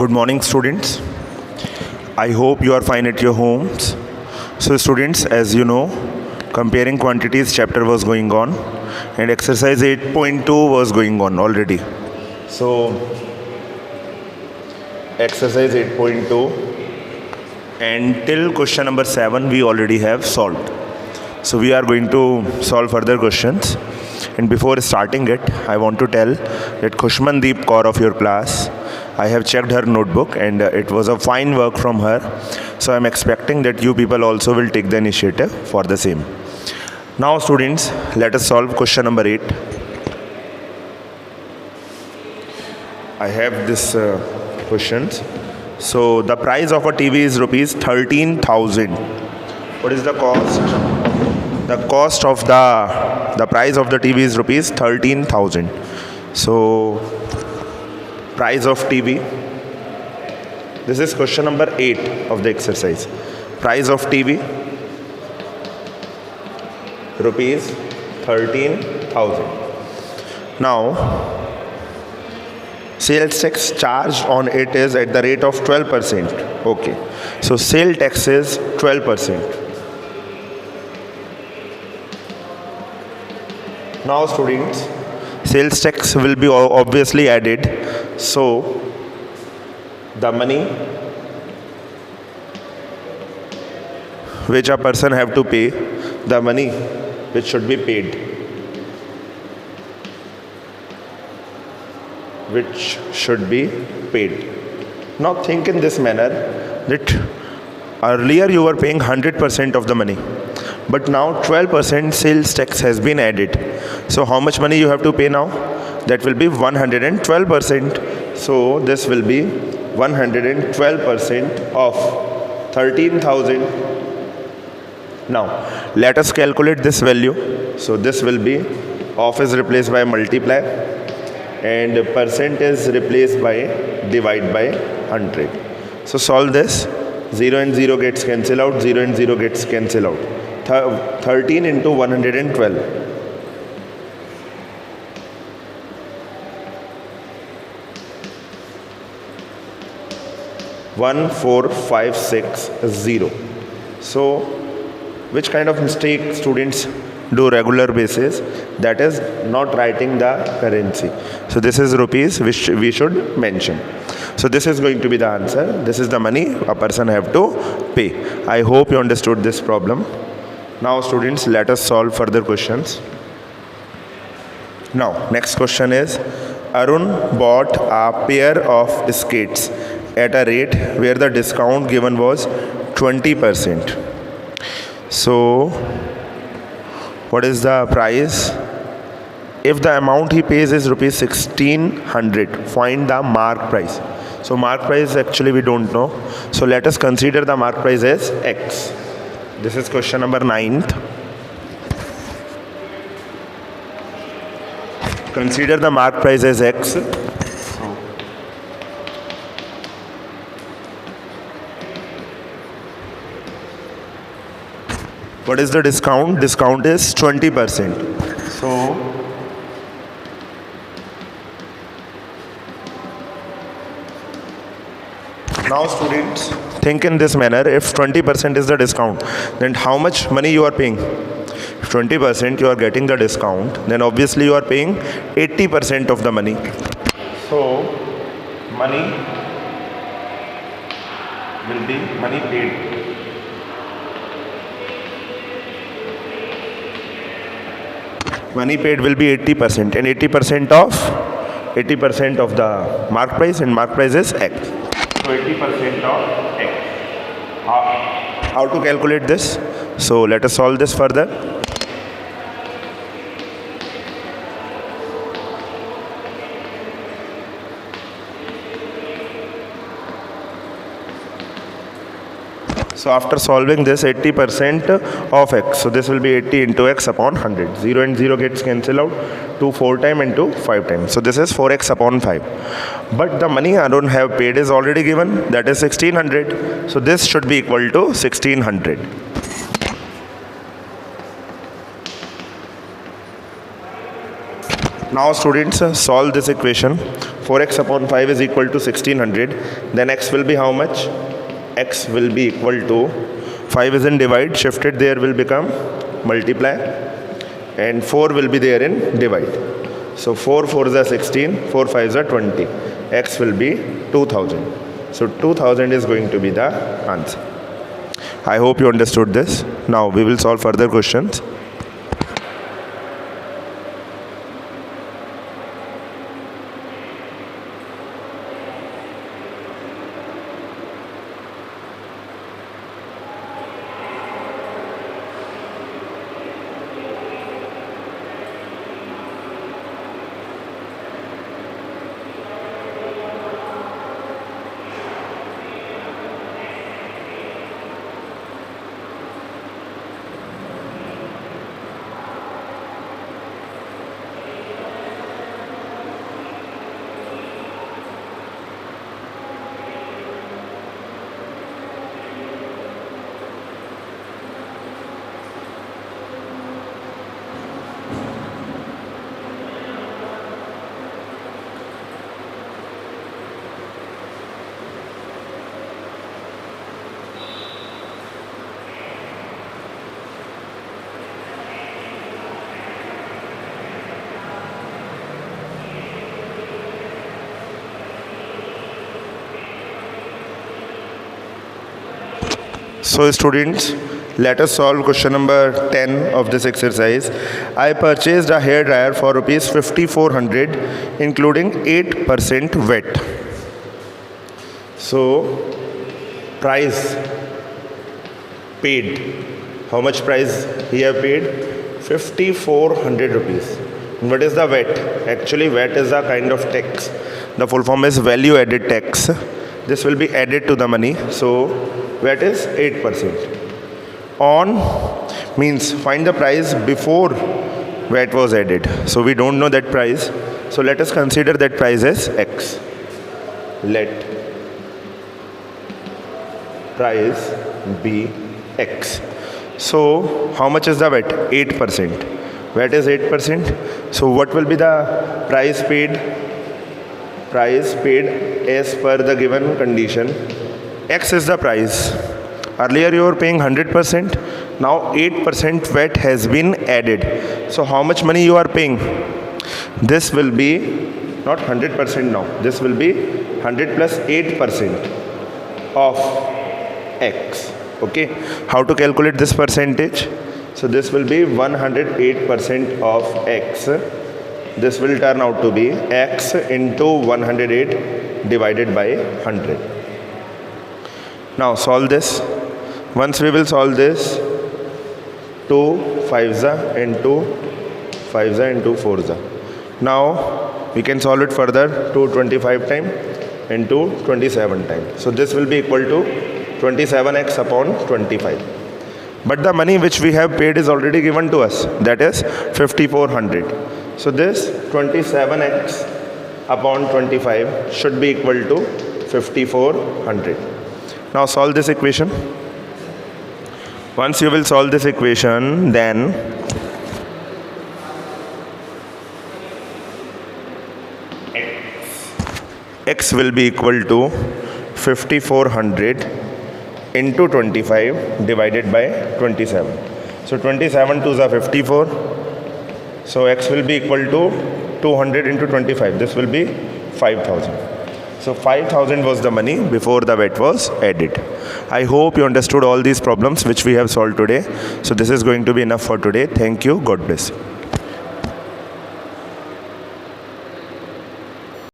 Good morning, students. I hope you are fine at your homes. So, students, as you know, comparing quantities chapter was going on, and exercise 8.2 was going on already. So, exercise 8.2 and till question number 7 we already have solved. So, we are going to solve further questions. And before starting it, I want to tell that Khushmandeep Kaur of your class, I have checked her notebook and it was a fine work from her. So I am expecting that you people also will take the initiative for the same. Now students, let us solve question number 8. I have this questions. So the price of a TV is rupees 13,000. What is the cost? The cost of the price of the TV is rupees 13,000. So price of TV. This is question number 8 of the exercise. Price of TV rupees 13,000. Now sales tax charged on it is at the rate of 12%. Okay. So sale tax is 12%. Now students, sales tax will be obviously added. So the money which a person have to pay, the money which should be paid, Now think in this manner that earlier you were paying 100% of the money, but now 12% sales tax has been added. So how much money you have to pay now? That will be 112%. So this will be 112% of 13,000. Now let us calculate this value. So this will be of is replaced by multiply and percent is replaced by divide by 100. So solve this. 0 and 0 gets cancel out, 0 and 0 gets cancel out. 13 into 112. 14560. So which kind of mistake students do regular basis? That is not writing the currency. So this is rupees which we should mention. So this is going to be the answer. This is the money a person have to pay. I hope you understood this problem. Now students, let us solve further questions. Now next question is, Arun bought a pair of skates at a rate where the discount given was 20%. So what is the price? If the amount he pays is rupees 1600, find the mark price. So mark price actually we don't know. So let us consider the mark price as X. This is question number 9th. Consider the mark price as X. What is the discount? Discount is 20%. So now students, think in this manner. If 20% is the discount, then how much money you are paying? If 20% you are getting the discount, then obviously you are paying 80% of the money. So money will be money paid. Money paid will be 80%, and 80% of the mark price, and mark price is X. So 80% of X. How to calculate this? So let us solve this further. So after solving this, 80% of X. So this will be 80 into X upon 100. 0 and 0 gets cancelled out. 2 4 times and 2 5 times. So this is 4X upon 5. But the money I don't have paid is already given. That is 1600. So this should be equal to 1600. Now students, solve this equation. 4x upon 5 is equal to 1600. Then x will be how much? X will be equal to 5 is in divide, shifted there will become multiply, and 4 will be there in divide. So 4 4s are 16, 4 5s are 20. X will be 2000. So 2000 is going to be the answer. I hope you understood this. Now we will solve further questions. So students, let us solve question number 10 of this exercise. I purchased a hair dryer for rupees 5400 including 8% VAT. So price paid, how much price he have paid? 5400 rupees. What is the VAT? Actually VAT is a kind of tax. The full form is value added tax. This will be added to the money. So VAT is 8%. On means find the price before VAT was added. So we don't know that price. So let us consider that price as X. Let price be X. So how much is the VAT? 8%. VAT is 8%. So what will be the price paid? Price paid as per the given condition. X is the price. Earlier you were paying 100%. Now 8% VAT has been added. So how much money you are paying? This will be not 100% now. This will be 100 plus 8% of X. Okay. How to calculate this percentage? So this will be 108% of X. This will turn out to be X into 108 divided by 100. Now solve this. Once we will solve this, 2 5s and 2 5s and 2 4s. Now we can solve it further. 2 25 time and 2 27 time. So this will be equal to 27x upon 25. But the money which we have paid is already given to us. That is 5400. So this 27x upon 25 should be equal to 5400. Now solve this equation. Once you will solve this equation, then x will be equal to 5400 into 25 divided by 27. So 27 2s are 54. So x will be equal to 200 into 25. This will be 5000. So 5000 was the money before the VAT was added. I hope you understood all these problems which we have solved today. So this is going to be enough for today. Thank you. God bless you.